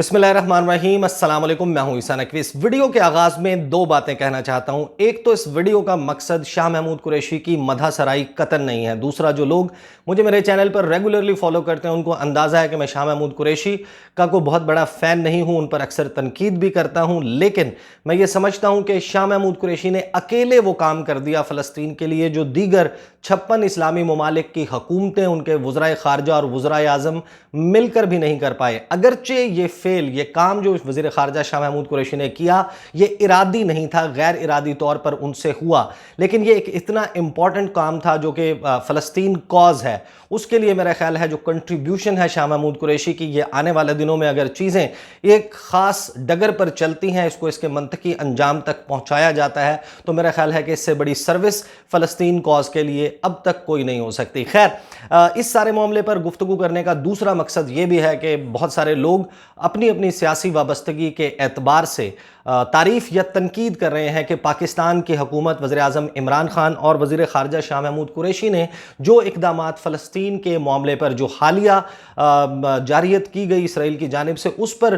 बिस्मिल्लाहिर्रहमानिर्रहीम। अस्सलाम वालेकुम। मैं हूं ईसा नकवी। इस वीडियो के आगाज में दो बातें कहना चाहता हूं। एक तो इस वीडियो का मकसद शाह महमूद कुरैशी की मदह सराई कतन नहीं है। दूसरा, जो लोग मुझे मेरे चैनल पर रेगुलरली फॉलो करते हैं उनको अंदाज़ा है कि मैं शाह महमूद कुरैशी का कोई बहुत बड़ा फ़ैन नहीं हूं, उन पर अक्सर तनकीद भी करता हूं, लेकिन मैं ये समझता हूं कि शाह महमूद कुरैशी ने अकेले वो काम कर दिया फ़लस्तीन के लिए जो दीगर 56 इस्लामी ममालिक की हुकूमतें, उनके वज़राए ख़ारजा और वज़राए आज़म मिलकर भी नहीं कर पाए। अगरचे ये काम जो वज़ीर ख़ारजा शाह महमूद कुरैशी ने किया, ये इरादी नहीं था, गैर इरादी तौर पर उनसे हुआ, लेकिन ये एक इतना इम्पॉर्टेंट काम था जो कि फ़लस्तीन कॉज है, उसके लिए मेरा ख्याल है जो कंट्रीब्यूशन है शाह महमूद कुरैशी की, ये आने वाले दिनों में अगर चीज़ें एक ख़ास डगर पर चलती हैं, इसको इसके मंतकी अंजाम तक पहुँचाया जाता है, तो मेरा ख्याल है कि इससे बड़ी सर्विस फ़लस्तीन कॉज के लिए अब तक कोई नहीं हो सकती। खैर, इस सारे मामले पर गुफ्तगू करने का दूसरा मकसद ये भी है कि बहुत सारे लोग अपनी अपनी सियासी वाबस्तगी के एतबार से तारीफ़ या तनकीद कर रहे हैं कि पाकिस्तान की हुकूमत, वज़ीर-ए-आज़म इमरान खान और वज़ीर ख़ारजा शाह महमूद कुरैशी ने जो इक़दामात फ़लस्तीन के मामले पर जो हालिया जारियत की गई इसराइल की जानिब से, उस पर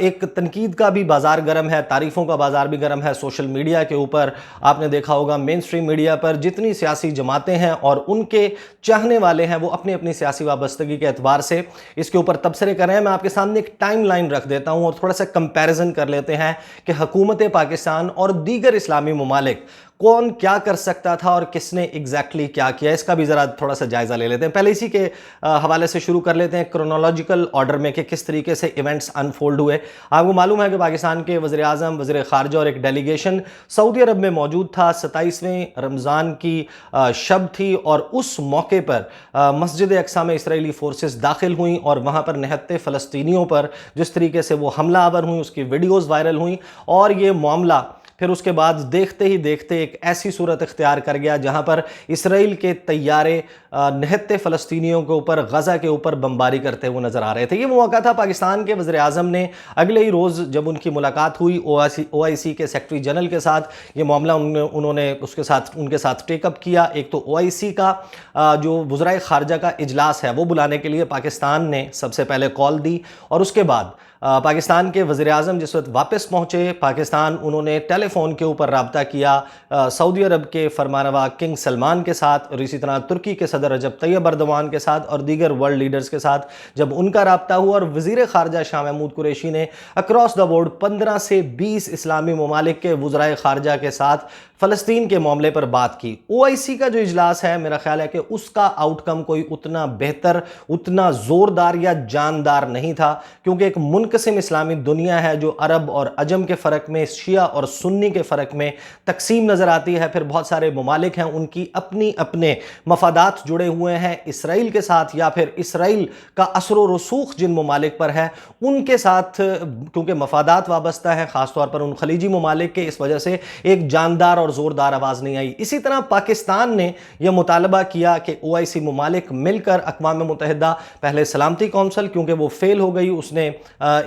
एक तनकीद का भी बाज़ार गर्म है, तारीफ़ों का बाज़ार भी गर्म है। सोशल मीडिया के ऊपर आपने देखा होगा, मेन स्ट्रीम मीडिया पर जितनी सियासी जमातें हैं और उनके चाहने वाले हैं, वो अपनी अपनी सियासी वाबस्तगी के एतबार से इसके ऊपर तबसरे कर रहे हैं। मैं आपके सामने एक टाइम लाइन रख देता हूँ और थोड़ा सा कंपैरिजन कर लेते हैं कि हुकूमत पाकिस्तान और दीगर इस्लामी ममालिक कौन क्या कर सकता था और किसने एग्जैक्टली क्या किया, इसका भी ज़रा थोड़ा सा जायज़ा ले लेते हैं। पहले इसी के हवाले से शुरू कर लेते हैं क्रोनोलॉजिकल ऑर्डर में कि किस तरीके से इवेंट्स अनफोल्ड हुए। आपको मालूम है कि पाकिस्तान के वज़ीर आज़म, वज़ीर ख़ारजा और एक डेलीगेशन सऊदी अरब में मौजूद था। 27वें रमज़ान की शब थी और उस मौके पर मस्जिद अक्सा में इसराइली फोर्सेस दाखिल हुई और वहाँ पर निहत्ते फ़लस्तीनियों पर जिस तरीके से वो हमला आवर हुई, उसकी वीडियोज़ वायरल हुई और ये मामला फिर उसके बाद देखते ही देखते एक ऐसी सूरत इख्तियार कर गया जहां पर इसराइल के तैयारे निहत्ते फ़लस्तीनियों के ऊपर, गज़ा के ऊपर बमबारी करते हुए नज़र आ रहे थे। ये वो मौका था, पाकिस्तान के वज़ीर आज़म ने अगले ही रोज़ जब उनकी मुलाकात हुई OIC के सेक्रेटरी जनरल के साथ, ये मामला उन्होंने उनके साथ टेकअप किया। एक तो OIC का जो वज़राए ख़ारजा का इजलास है वो बुलाने के लिए पाकिस्तान ने सबसे पहले कॉल दी और उसके बाद पाकिस्तान के वज़ीर आज़म जिस वक्त वापस पहुँचे पाकिस्तान, उन्होंने टेलीफोन के ऊपर रब्ता किया सऊदी अरब के फरमानरवा किंग सलमान के साथ और इसी तरह तुर्की के सदर रजब तैयब अर्दवान के साथ और दीगर वर्ल्ड लीडर्स के साथ। जब उनका रब्ता हुआ और वज़ीर ख़ारजा शाह महमूद कुरैशी ने अक्रॉस द बोर्ड 15 से 20 इस्लामी ममालिक के वज़राए ख़ारजा के साथ फ़लस्तीन के मामले पर बात की। OIC का जो इजलास है, मेरा ख्याल है कि उसका आउटकम कोई उतना बेहतर, उतना ज़ोरदार या जानदार नहीं था, क्योंकि एक मुनक़सिम इस्लामी दुनिया है जो अरब और अजम के फ़र्क में, शिया और सुन्नी के फ़र्क में तकसीम नज़र आती है। फिर बहुत सारे ममालिक हैं, उनकी अपनी अपने मफादात जुड़े हुए हैं इसराइल के साथ, या फिर इसराइल का असर व रसूख जिन ममालिक पर है उनके साथ, क्योंकि मफादात वाबस्ता है ख़ास तौर पर उन खलीजी ममालिक के, इस वजह से एक जानदार और ज़ोरदार आवाज़ नहीं आई। इसी तरह पाकिस्तान ने यह मुतालबा किया कि OIC ममालिक मिलकर अक़वाम मुत्तहिदा, पहले सलामती कौंसल क्योंकि वो फेल हो गई, उसने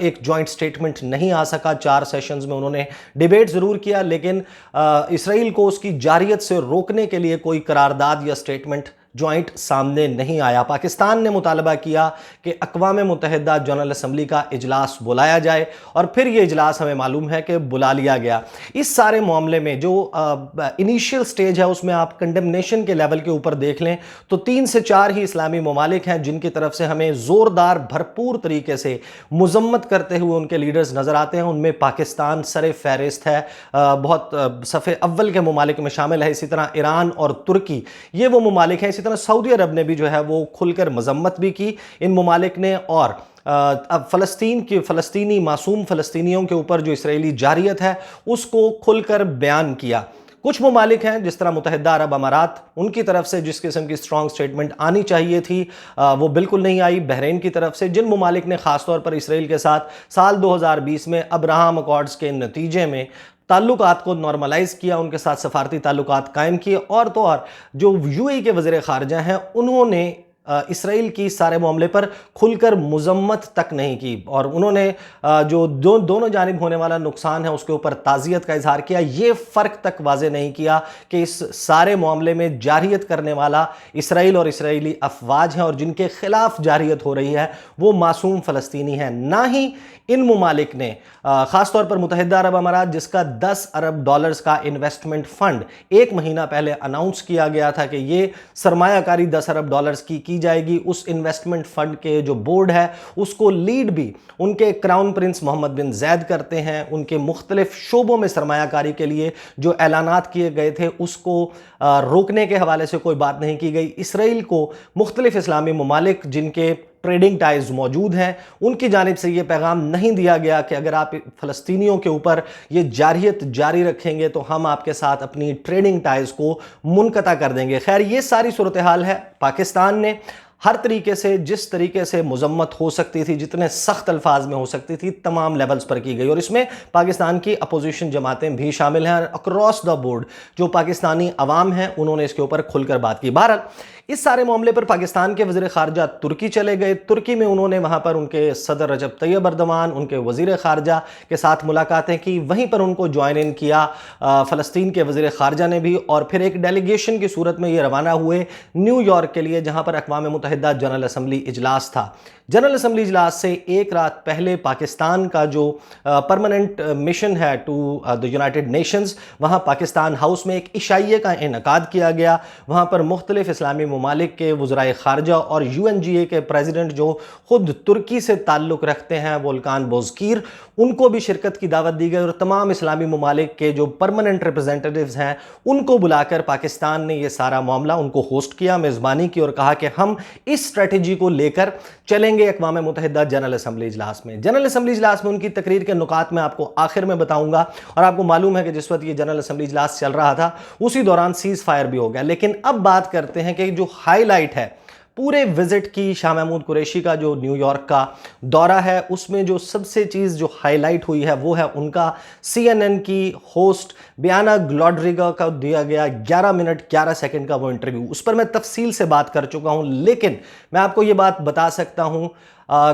एक जॉइंट स्टेटमेंट नहीं आ सका, 4 सेशंस में उन्होंने डिबेट ज़रूर किया, लेकिन इसराइल को उसकी जारियत से रोकने के लिए कोई करारदाद या स्टेटमेंट जॉइंट सामने नहीं आया। पाकिस्तान ने मुतालबा किया कि अक़वाम मुत्तहिदा जनरल असम्बली का इजलास बुलाया जाए और फिर ये इजलास हमें मालूम है कि बुला लिया गया। इस सारे मामले में जो इनिशियल स्टेज है उसमें आप कंडेमनेशन के लेवल के ऊपर देख लें तो 3 से 4 ही इस्लामी ममालिक हैं जिनकी तरफ से हमें ज़ोरदार भरपूर तरीके से मुज़म्मत करते हुए उनके लीडर्स नज़र आते हैं। उनमें पाकिस्तान सरे फहरिस्त है, बहुत सफ़े अव्वल के ममालिक में शामिल है। इसी तरह ईरान और तुर्की, ये वो ममालिक हैं। इसी तरह सऊदी अरब ने भी जो है वो खुलकर मजम्मत भी की इन ममालिक ने, और अब फ़लस्तीनी मासूम फ़लस्तीनियों के ऊपर जो इसराइली जारियत है उसको खुलकर बयान किया। कुछ ममालिक हैं जिस तरह मुत्तहिदा अरब अमारात, उनकी तरफ से जिस किस्म की स्ट्रॉन्ग स्टेटमेंट आनी चाहिए थी वो बिल्कुल नहीं आई। बहरीन की तरफ से, जिन ममालिक ने ख़ास तौर पर इसराइल के साथ साल 2020 में अब्राहम अकॉर्ड्स के नतीजे में ताल्लुकात को नॉर्मलाइज़ किया, उनके साथ सफारती ताल्लुकात कायम किए, और तो और जो UAE के वज़ीर ख़ारजा हैं उन्होंने اسرائیل کی سارے معاملے پر کھل کر مذمت تک نہیں کی، اور انہوں نے جو دونوں جانب ہونے والا نقصان ہے اس کے اوپر تعزیت کا اظہار کیا۔ یہ فرق تک واضح نہیں کیا کہ اس سارے معاملے میں جارحیت کرنے والا اسرائیل اور اسرائیلی افواج ہیں، اور جن کے خلاف جارحیت ہو رہی ہے وہ معصوم فلسطینی ہیں۔ نہ ہی ان ممالک نے، خاص طور پر متحدہ عرب امارات جس کا $10 ارب کا انویسٹمنٹ فنڈ ایک مہینہ پہلے اناؤنس کیا گیا تھا کہ یہ سرمایہ کاری $10 ارب کی جائے گی، اس انویسٹمنٹ فنڈ کے جو بورڈ ہے اس کو لیڈ بھی ان کے کراؤن پرنس محمد بن زید کرتے ہیں۔ ان کے مختلف شعبوں میں سرمایہ کاری کے لیے جو اعلانات کیے گئے تھے اس کو روکنے کے حوالے سے کوئی بات نہیں کی گئی۔ اسرائیل کو مختلف اسلامی ممالک جن کے ٹریڈنگ ٹائز موجود ہیں ان کی جانب سے یہ پیغام نہیں دیا گیا کہ اگر آپ فلسطینیوں کے اوپر یہ جارحیت جاری رکھیں گے تو ہم آپ کے ساتھ اپنی ٹریڈنگ ٹائز کو منقطع کر دیں گے۔ خیر، یہ ساری صورتحال ہے۔ پاکستان نے ہر طریقے سے، جس طریقے سے مذمت ہو سکتی تھی، جتنے سخت الفاظ میں ہو سکتی تھی، تمام لیولز پر کی گئی، اور اس میں پاکستان کی اپوزیشن جماعتیں بھی شامل ہیں۔ اکراس دا بورڈ جو پاکستانی عوام ہیں انہوں نے اس کے اوپر کھل کر بات کی۔ بہرحال اس سارے معاملے پر پاکستان کے وزیر خارجہ ترکی چلے گئے۔ ترکی میں انہوں نے وہاں پر ان کے صدر رجب طیب اردوان، ان کے وزیر خارجہ کے ساتھ ملاقاتیں کی، وہیں پر ان کو جوائن ان کیا فلسطین کے وزیر خارجہ نے بھی، اور پھر ایک ڈیلیگیشن کی صورت میں یہ روانہ ہوئے نیو یارک کے لیے، جہاں پر اقوام متحدہ جنرل اسمبلی اجلاس تھا۔ جنرل اسمبلی اجلاس سے ایک رات پہلے پاکستان کا جو پرماننٹ مشن ہے ٹو دی یونائٹڈ نیشنز، وہاں پاکستان ہاؤس میں ایک عشائیے کا انعقاد کیا گیا۔ وہاں پر مختلف اسلامی ممالک کے وزرائے خارجہ اور UNGA کے پریزیڈنٹ جو خود ترکی سے تعلق رکھتے ہیں، وولکان بوزکیر، ان کو بھی شرکت کی دعوت دی گئی، اور تمام اسلامی ممالک کے جو پرماننٹ ریپرزینٹیوز ہیں ان کو بلا کر پاکستان نے یہ سارا معاملہ ان کو ہوسٹ کیا، میزبانی کی، اور کہا کہ ہم اس اسٹریٹجی کو لے کر چلیں گے اقوام متحدہ جنرل اسمبلی اجلاس میں۔ جنرل اسمبلی اجلاس میں ان کی تقریر کے نکات میں آپ کو آخر میں بتاؤں گا، اور آپ کو معلوم ہے کہ جس وقت یہ جنرل اسمبلی اجلاس چل رہا تھا اسی دوران سیز فائر بھی ہو گیا۔ لیکن اب بات کرتے ہیں کہ جو ہائی لائٹ ہے پورے وزٹ کی، شاہ محمود قریشی کا جو نیو یارک کا دورہ ہے، اس میں جو سب سے چیز جو ہائی لائٹ ہوئی ہے وہ ہے ان کا CNN کی ہوسٹ بیانا گلوڈریگا کا دیا گیا 11 منٹ 11 سیکنڈ کا وہ انٹرویو۔ اس پر میں تفصیل سے بات کر چکا ہوں، لیکن میں آپ کو یہ بات بتا سکتا ہوں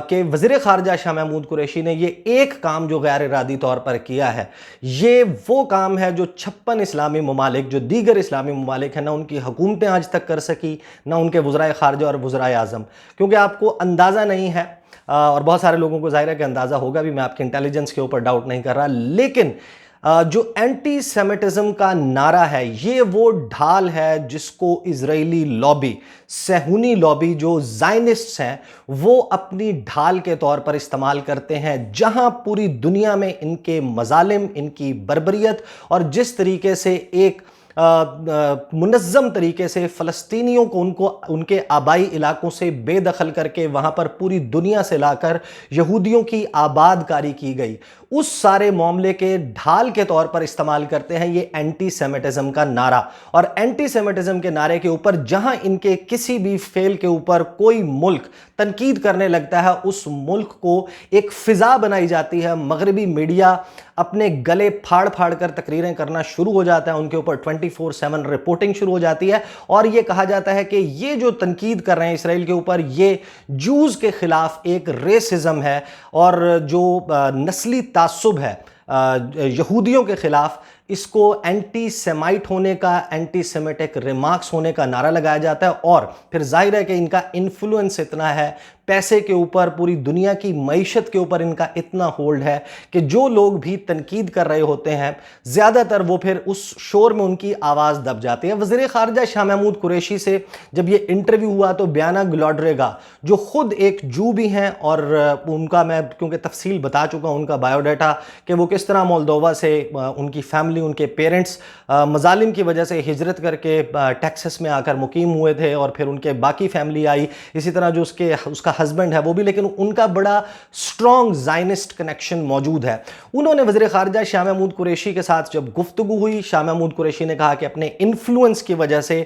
کہ وزیر خارجہ شاہ محمود قریشی نے یہ ایک کام جو غیر ارادی طور پر کیا ہے، یہ وہ کام ہے جو 56 اسلامی ممالک، جو دیگر اسلامی ممالک ہیں، نہ ان کی حکومتیں آج تک کر سکی، نہ ان کے وزرائے خارجہ اور وزرائے اعظم۔ کیونکہ آپ کو اندازہ نہیں ہے، اور بہت سارے لوگوں کو ظاہر ہے کہ اندازہ ہوگا بھی، میں آپ کے انٹیلیجنس کے اوپر ڈاؤٹ نہیں کر رہا، لیکن جو اینٹی سیمیٹزم کا نعرہ ہے یہ وہ ڈھال ہے جس کو اسرائیلی لابی، صہیونی لابی جو زائنسٹس ہیں، وہ اپنی ڈھال کے طور پر استعمال کرتے ہیں، جہاں پوری دنیا میں ان کے مظالم، ان کی بربریت، اور جس طریقے سے ایک منظم طریقے سے فلسطینیوں کو ان کے آبائی علاقوں سے بے دخل کر کے وہاں پر پوری دنیا سے لا کر یہودیوں کی آباد کاری کی گئی، اس سارے معاملے کے ڈھال کے طور پر استعمال کرتے ہیں یہ اینٹی سیمیٹزم کا نعرہ۔ اور اینٹی سیمیٹزم کے نعرے کے اوپر جہاں ان کے کسی بھی فعل کے اوپر کوئی ملک تنقید کرنے لگتا ہے، اس ملک کو ایک فضا بنائی جاتی ہے، مغربی میڈیا اپنے گلے پھاڑ پھاڑ کر تقریریں کرنا شروع ہو جاتا ہے، ان کے اوپر 24/7 رپورٹنگ شروع ہو جاتی ہے، اور یہ کہا جاتا ہے کہ یہ جو تنقید کر رہے ہیں اسرائیل کے اوپر، یہ جوز کے خلاف ایک ریسزم ہے، اور جو نسلی تعصب ہے یہودیوں کے خلاف، اس کو اینٹی سیمائٹ ہونے کا، اینٹی سیمیٹک ریمارکس ہونے کا نعرہ لگایا جاتا ہے۔ اور پھر ظاہر ہے کہ ان کا انفلوئنس اتنا ہے، پیسے کے اوپر، پوری دنیا کی معیشت کے اوپر ان کا اتنا ہولڈ ہے کہ جو لوگ بھی تنقید کر رہے ہوتے ہیں زیادہ تر وہ پھر اس شور میں ان کی آواز دب جاتی ہے۔ وزیر خارجہ شاہ محمود قریشی سے جب یہ انٹرویو ہوا تو بیانا گلوڈریگا جو خود ایک جو بھی ہیں، اور ان کا میں کیونکہ تفصیل بتا چکا ہوں ان کا بایو ڈیٹا کہ وہ کس طرح مولدووا سے ان کی فیملی، ان کے پیرنٹس مظالم کی وجہ سے ہجرت کر کے ٹیکسس میں آ کر مقیم ہوئے تھے، اور پھر ان کے باقی فیملی آئی، اسی طرح جو اس کا ہسبینڈ ہے وہ بھی، لیکن ان کا بڑا سٹرونگ زائنسٹ کنیکشن موجود ہے۔ انہوں نے وزیر خارجہ شاہ محمود قریشی کے ساتھ جب گفتگو ہوئی، شاہ محمود قریشی نے کہا کہ اپنے انفلوئنس کی وجہ سے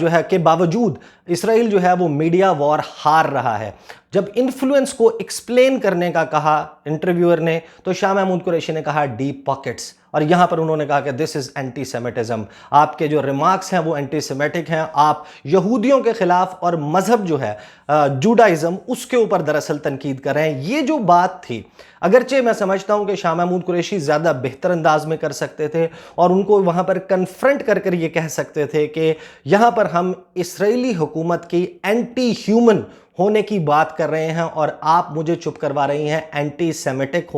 جو ہے کہ باوجود اسرائیل جو ہے وہ میڈیا وار ہار رہا ہے۔ जब इन्फ्लुएंस को एक्सप्लेन करने का कहा इंटरव्यूअर ने, तो शाह महमूद कुरैशी ने कहा डीप पॉकेट्स, और यहां पर उन्होंने कहा कि दिस इज एंटी सेमिटिज्म, आपके जो रिमार्क्स हैं वो एंटी सेमेटिक हैं, आप यहूदियों के खिलाफ और मजहब जो है जूडाइज्म उसके ऊपर दरअसल तनकीद कर रहे हैं। ये जो बात थी, अगरचे मैं समझता हूं कि शाह महमूद कुरैशी ज्यादा बेहतर अंदाज में कर सकते थे और उनको वहां पर कन्फ्रंट कर कर ये कह सकते थे कि यहां पर हम इस्राएली हुकूमत की एंटी ह्यूमन होने की बात कर रहे हैं और आप मुझे चुप करवा रही हैं एंटी सेमेटिक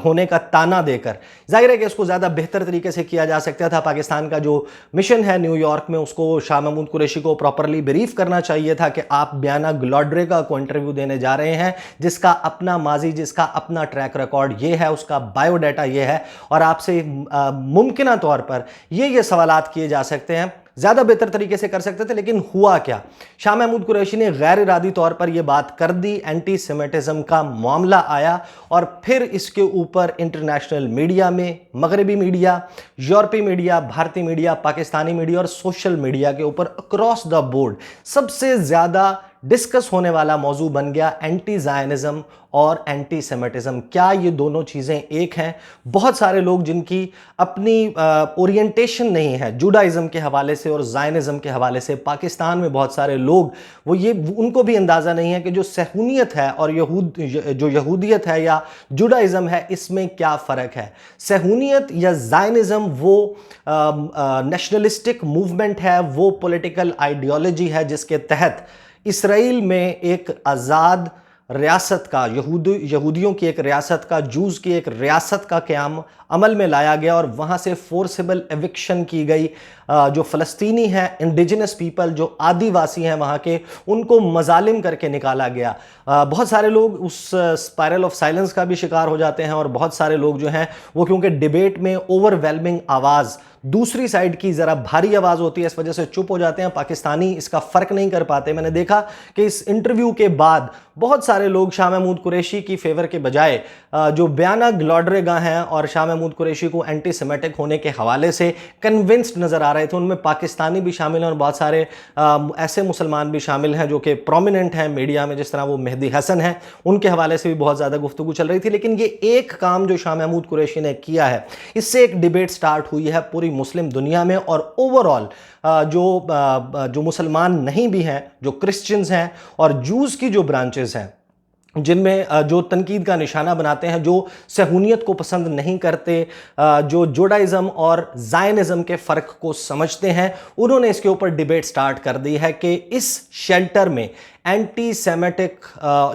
होने का ताना देकर। जाहिर है कि इसको ज़्यादा बेहतर तरीके से किया जा सकता था। पाकिस्तान का जो मिशन है न्यूयॉर्क में, उसको शाह महमूद कुरैशी को प्रॉपरली ब्रीफ करना चाहिए था कि आप बयाना ग्लॉड्रेगा को इंटरव्यू देने जा रहे हैं, जिसका अपना माजी, जिसका अपना ट्रैक रिकॉर्ड ये है, उसका बायोडाटा ये है, और आपसे मुमकिन तौर पर ये सवालात किए जा सकते हैं, ज़्यादा बेहतर तरीके से कर सकते थे। लेकिन हुआ क्या, शाह महमूद कुरैशी ने गैर इरादी तौर पर यह बात कर दी, एंटी सेमेटिज्म का मामला आया और फिर इसके ऊपर इंटरनेशनल मीडिया में, मगरबी मीडिया, यूरोपीय मीडिया, भारतीय मीडिया, पाकिस्तानी मीडिया और सोशल मीडिया के ऊपर अक्रॉस द बोर्ड सबसे ज़्यादा डिस्कस होने वाला मौजू बन गया एंटी ज़ायनिज़्म और एंटी सेमेटिज्म। क्या ये दोनों चीज़ें एक हैं? बहुत सारे लोग जिनकी अपनी ओरिएंटेशन नहीं है जूडाइज़्म के हवाले से और ज़ायनिज़्म के हवाले से, पाकिस्तान में बहुत सारे लोग उनको भी अंदाज़ा नहीं है कि जो सहूनियत है और जो यहूदियत है या जूडाइज़्म है, इसमें क्या फ़र्क है। सहूनियत या ज़ायनिज़्म वो नेशनलिस्टिक मूवमेंट है, वो पॉलिटिकल आइडियोलॉजी है जिसके तहत इसराइल में एक आज़ाद रियासत का, यहूदियों की एक रियासत का, जूस की एक रियासत का क़याम अमल में लाया गया और वहाँ से फोर्सेबल एविक्शन की गई। जो फ़लस्तीनी हैं, इंडिजिनस पीपल, जो आदिवासी हैं वहाँ के, उनको मजालिम करके निकाला गया। बहुत सारे लोग उस स्पायरल ऑफ साइलेंस का भी शिकार हो जाते हैं और बहुत सारे लोग जो हैं वो, क्योंकि डिबेट में ओवरवेलमिंग आवाज़ दूसरी साइड की ज़रा भारी आवाज़ होती है, इस वजह से चुप हो जाते हैं। पाकिस्तानी इसका फ़र्क नहीं कर पाते। मैंने देखा कि इस इंटरव्यू के बाद बहुत सारे लोग शाह महमूद कुरैशी की फेवर के बजाय जो बयाना ग्लॉड्रेगा हैं और शाह महमूद कुरैशी को एंटी सेमेटिक होने के हवाले से कन्विंस्ड नज़र आ रहे थे। उनमें पाकिस्तानी भी शामिल हैं और बहुत सारे ऐसे मुसलमान भी शामिल हैं जो कि प्रोमिनेंट हैं मीडिया में, जिस तरह वो मेहदी हसन हैं, उनके हवाले से भी बहुत ज़्यादा गुफ्तगू चल रही थी। लेकिन ये एक काम जो शाह महमूद कुरैशी ने किया है, इससे एक डिबेट स्टार्ट हुई है पूरी मुस्लिम दुनिया में, और ओवरऑल जो मुसलमान नहीं भी हैं, जो क्रिश्चियंस हैं और जूस की जो ब्रांचेस हैं, जिनमें जो तनकीद का निशाना बनाते हैं, जो सहूनियत को पसंद नहीं करते, जो जूडाइज़्म और ज़ायनिज़्म के फ़र्क को समझते हैं, उन्होंने इसके ऊपर डिबेट स्टार्ट कर दी है कि इस शेल्टर में एंटी सेमेटिक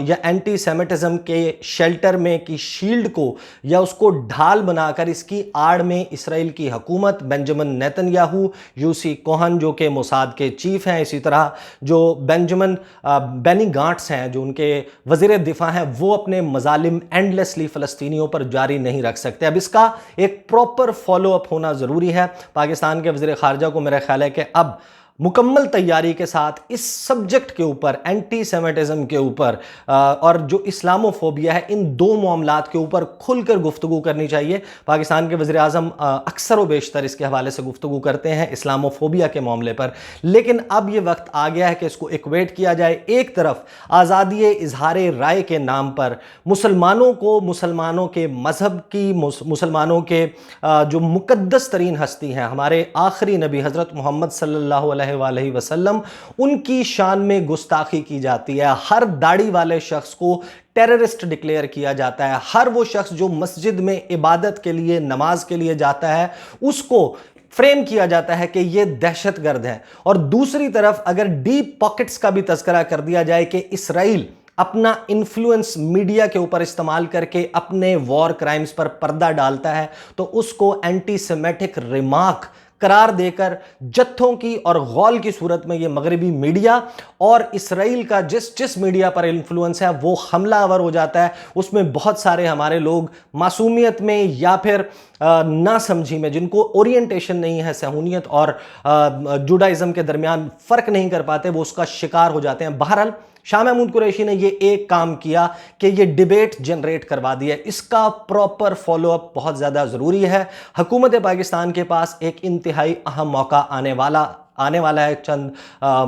या एंटी सेमेटिज्म के शेल्टर में की शील्ड को या उसको ढाल बनाकर इसकी आड़ में इसराइल की हुकूमत, बेंजामिन नेतन्याहू, यूसी कोहन जो कि मोसाद के चीफ हैं, इसी तरह जो बेनी गांट्स हैं जो उनके वज़ीर दिफा हैं, वो अपने मजालिम एंडलेसली फ़लस्तीनियों पर जारी नहीं रख सकते। अब इसका एक प्रॉपर फॉलो अप होना ज़रूरी है। पाकिस्तान के वज़ीर ख़ारजा को मेरा ख्याल है कि अब मुकम्मल तैयारी के साथ इस सब्जेक्ट के ऊपर, एंटी सेमेटिज्म के ऊपर और जो इस्लामोफोबिया है, इन दो मामलात के ऊपर खुलकर गुफ्तगू करनी चाहिए। पाकिस्तान के वज़ीर आज़म अक्सर व बेशतर इसके हवाले से गुफ्तगू करते हैं इस्लामोफोबिया के मामले पर, लेकिन अब ये वक्त आ गया है कि इसको इक्वेट किया जाए। एक तरफ आज़ादी इजहार राय के नाम पर मुसलमानों को, मुसलमानों के मज़हब की, मुसलमानों के जो मुक़द्दस तरीन हस्ती हैं, हमारे आखिरी नबी हज़रत मोहम्मद सल्लल्लाहु अलैहि वसल्लम, उनकी शान में गुस्ताखी की जाती है। हर दाढ़ी वाले शख्स को टेररिस्ट डिक्लेयर किया जाता है। हर वो शख्स जो मस्जिद में इबादत के लिए, नमाज के लिए जाता है, उसको फ्रेम किया जाता है कि ये दहशतगर्द है। और दूसरी तरफ अगर डीप पॉकेट्स का भी तज़किरा कर दिया जाए कि इसराइल अपना इन्फ्लुएंस मीडिया के ऊपर इस्तेमाल करके अपने वॉर क्राइम्स पर पर्दा डालता है, तो उसको एंटी सेमेटिक रिमार्क करार देकर जत्थों की और गौल की सूरत में ये मगरबी मीडिया और इसराइल का जिस मीडिया पर इन्फ्लुएंस है वो हमलावर हो जाता है। उसमें बहुत सारे हमारे लोग मासूमियत में या फिर नासमझी में, जिनको ओरिएंटेशन नहीं है सहूनियत और जूडाइज़्म के दरमियान फ़र्क नहीं कर पाते, वो उसका शिकार हो जाते हैं। बहरहाल शाह महमूद कुरैशी ने ये एक काम किया कि ये डिबेट जनरेट करवा दिया। इसका प्रॉपर फॉलो अप बहुत ज़्यादा ज़रूरी है। हुकूमत पाकिस्तान के पास एक इंतहाई अहम मौका आने वाला है। चंद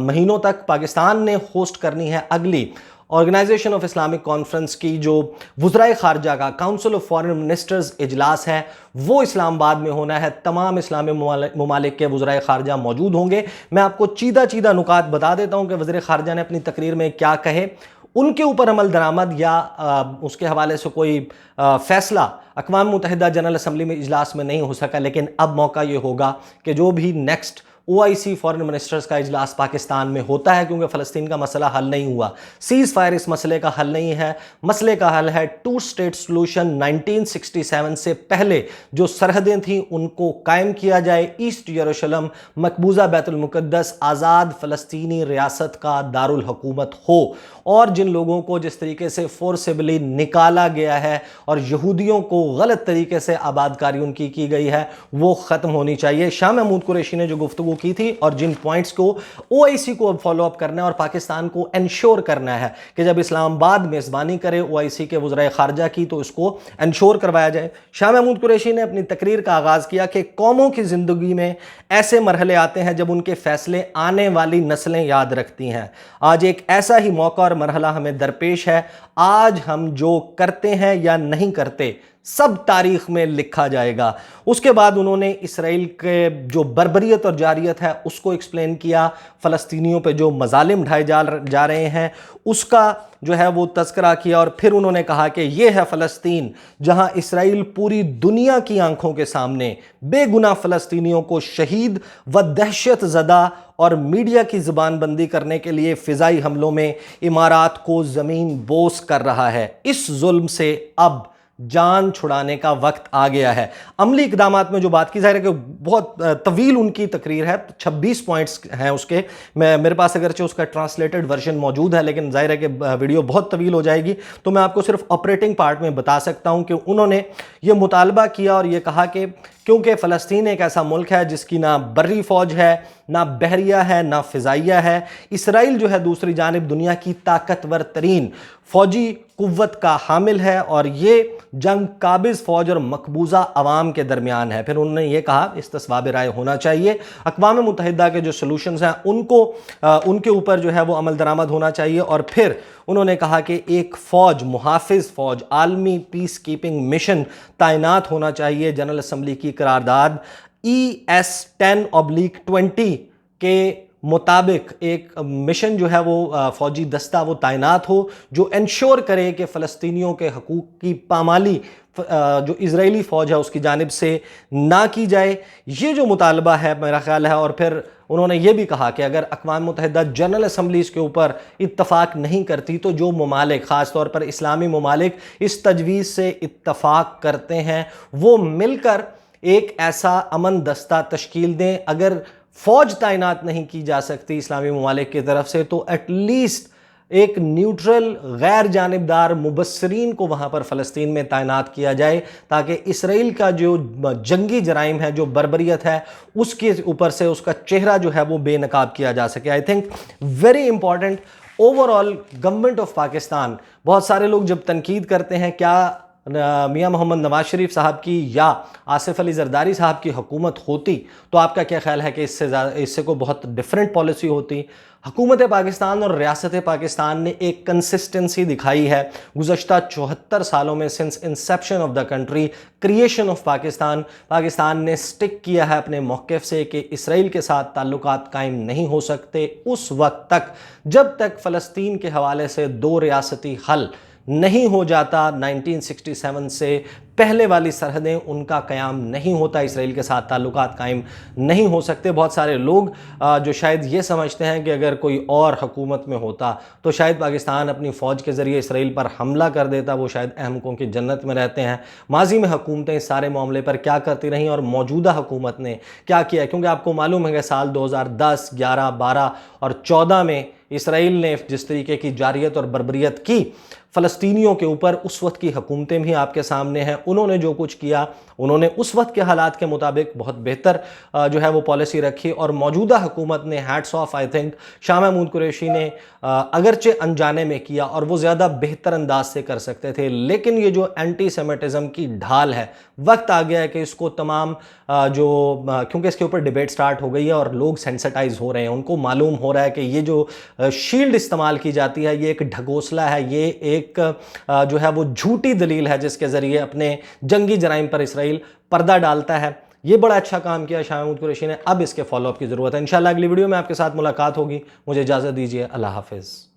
महीनों तक पाकिस्तान ने होस्ट करनी है अगली آرگنائزیشن آف اسلامک کانفرنس کی جو وزرائے خارجہ کا کاؤنسل آف فارن منسٹرز اجلاس ہے وہ اسلام آباد میں ہونا ہے. تمام اسلامی ممالک کے وزرائے خارجہ موجود ہوں گے. میں آپ کو چیدہ نکات بتا دیتا ہوں کہ وزیر خارجہ نے اپنی تقریر میں کیا کہے. ان کے اوپر عمل درآمد یا اس کے حوالے سے کوئی فیصلہ اقوام متحدہ جنرل اسمبلی میں اجلاس میں نہیں ہو سکا، لیکن اب موقع یہ ہوگا کہ جو بھی نیکسٹ OIC فارن منسٹرز کا اجلاس پاکستان میں ہوتا ہے، کیونکہ فلسطین کا مسئلہ حل نہیں ہوا، سیز فائر اس مسئلے کا حل نہیں ہے. مسئلے کا حل ہے 2 اسٹیٹ سلوشن. 1967 سے پہلے جو سرحدیں تھیں ان کو قائم کیا جائے. ایسٹ یروشلم مقبوضہ بیت المقدس آزاد فلسطینی ریاست کا دارالحکومت ہو، اور جن لوگوں کو جس طریقے سے فورسبلی نکالا گیا ہے اور یہودیوں کو غلط طریقے سے آباد کاری ان کی گئی ہے وہ ختم ہونی چاہیے. شاہ محمود قریشی نے جو گفتگو کی تھی اور جن پوائنٹس کو OIC کو اب فالو اپ کرنا ہے اور پاکستان کو انشور کرنا ہے کہ جب اسلام آباد میزبانی کرے OIC کے وزرائے خارجہ کی تو اس کو انشور کروایا جائے. شاہ محمود قریشی نے اپنی تقریر کا آغاز کیا کہ قوموں کی زندگی میں ایسے مرحلے آتے ہیں جب ان کے فیصلے آنے والی نسلیں یاد رکھتی ہیں. آج ایک ایسا ہی موقع اور مرحلہ ہمیں درپیش ہے. آج ہم جو کرتے ہیں یا نہیں کرتے سب تاریخ میں لکھا جائے گا. اس کے بعد انہوں نے اسرائیل کے جو بربریت اور جاریت ہے اس کو ایکسپلین کیا. فلسطینیوں پہ جو مظالم ڈھائے جا رہے ہیں اس کا جو ہے وہ تذکرہ کیا، اور پھر انہوں نے کہا کہ یہ ہے فلسطین جہاں اسرائیل پوری دنیا کی آنکھوں کے سامنے بے گناہ فلسطینیوں کو شہید و دہشت زدہ اور میڈیا کی زبان بندی کرنے کے لیے فضائی حملوں میں امارات کو زمین بوس کر رہا ہے. اس ظلم سے اب جان چھڑانے کا وقت آ گیا ہے. عملی اقدامات میں جو بات کی، ظاہر ہے کہ بہت طویل ان کی تقریر ہے، 26 پوائنٹس ہیں اس کے. میرے پاس اگرچہ اس کا ٹرانسلیٹڈ ورژن موجود ہے لیکن ظاہر ہے کہ ویڈیو بہت طویل ہو جائے گی، تو میں آپ کو صرف آپریٹنگ پارٹ میں بتا سکتا ہوں کہ انہوں نے یہ مطالبہ کیا اور یہ کہا کہ کیونکہ فلسطین ایک ایسا ملک ہے جس کی نہ بری فوج ہے، نہ بحریہ ہے، نہ فضائیہ ہے. اسرائیل جو ہے دوسری جانب دنیا کی طاقتور ترین فوجی قوت کا حامل ہے، اور یہ جنگ قابض فوج اور مقبوضہ عوام کے درمیان ہے. پھر انہوں نے یہ کہا استصواب رائے ہونا چاہیے. اقوام متحدہ کے جو سلوشنز ہیں ان کے اوپر جو ہے وہ عمل درآمد ہونا چاہیے. اور پھر انہوں نے کہا کہ ایک فوج، محافظ فوج، عالمی پیس کیپنگ مشن تعینات ہونا چاہیے. جنرل اسمبلی کی قرارداد ES-10/20 کے مطابق ایک مشن جو ہے وہ فوجی دستہ وہ تعینات ہو جو انشور کرے کہ فلسطینیوں کے حقوق کی پامالی جو اسرائیلی فوج ہے اس کی جانب سے نہ کی جائے. یہ جو مطالبہ ہے میرا خیال ہے. اور پھر انہوں نے یہ بھی کہا کہ اگر اقوام متحدہ جنرل اسمبلی اس کے اوپر اتفاق نہیں کرتی تو جو ممالک، خاص طور پر اسلامی ممالک، اس تجویز سے اتفاق کرتے ہیں وہ مل کر ایک ایسا امن دستہ تشکیل دیں. اگر فوج تعینات نہیں کی جا سکتی اسلامی ممالک کی طرف سے تو ایٹ لیسٹ ایک نیوٹرل غیر جانبدار مبصرین کو وہاں پر فلسطین میں تعینات کیا جائے تاکہ اسرائیل کا جو جنگی جرائم ہے، جو بربریت ہے، اس کے اوپر سے اس کا چہرہ جو ہے وہ بے نقاب کیا جا سکے. I think very important overall government of Pakistan. بہت سارے لوگ جب تنقید کرتے ہیں کیا میاں محمد نواز شریف صاحب کی یا آصف علی زرداری صاحب کی حکومت ہوتی تو آپ کا کیا خیال ہے کہ اس سے کو بہت ڈیفرنٹ پالیسی ہوتی. حکومت پاکستان اور ریاست پاکستان نے ایک کنسسٹنسی دکھائی ہے گزشتہ 74 سالوں میں. Since inception of the country, creation of Pakistan, Pakistan نے سٹک کیا ہے اپنے موقف سے کہ اسرائیل کے ساتھ تعلقات قائم نہیں ہو سکتے اس وقت تک جب تک فلسطین کے حوالے سے 2 ریاستی حل نہیں ہو جاتا. 1967 سے پہلے والی سرحدیں ان کا قیام نہیں ہوتا، اسرائیل کے ساتھ تعلقات قائم نہیں ہو سکتے. بہت سارے لوگ جو شاید یہ سمجھتے ہیں کہ اگر کوئی اور حکومت میں ہوتا تو شاید پاکستان اپنی فوج کے ذریعے اسرائیل پر حملہ کر دیتا، وہ شاید احمقوں کی جنت میں رہتے ہیں. ماضی میں حکومتیں اس سارے معاملے پر کیا کرتی رہیں اور موجودہ حکومت نے کیا کیا، کیونکہ آپ کو معلوم ہے کہ سال 2010، 11، 12 اور 14 میں اسرائیل نے جس طریقے کی جاریت اور بربریت کی فلسطینیوں کے اوپر، اس وقت کی حکومتیں بھی آپ کے سامنے ہیں. انہوں نے جو کچھ کیا انہوں نے اس وقت کے حالات کے مطابق بہت بہتر جو ہے وہ پالیسی رکھی، اور موجودہ حکومت نے hats off I think Shah Mahmood Qureshi نے اگرچہ انجانے میں کیا اور وہ زیادہ بہتر انداز سے کر سکتے تھے، لیکن یہ جو اینٹی سیمیٹزم کی ڈھال ہے وقت آ گیا ہے کہ اس کو تمام کیونکہ اس کے اوپر ڈیبیٹ سٹارٹ ہو گئی ہے اور لوگ سینسٹائز ہو رہے ہیں، ان کو معلوم ہو رہا ہے کہ یہ جو شیلڈ استعمال کی جاتی ہے یہ ایک ڈھگوسلا ہے، یہ ایک جو ہے وہ جھوٹی دلیل ہے جس کے ذریعے اپنے جنگی جرائم پر اسرائیل پردہ ڈالتا ہے۔ یہ بڑا اچھا کام کیا شاہ محمود قریشی نے، اب اس کے فالو اپ کی ضرورت ہے۔ انشاءاللہ اگلی ویڈیو میں آپ کے ساتھ ملاقات ہوگی، مجھے اجازت دیجیے، اللہ حافظ۔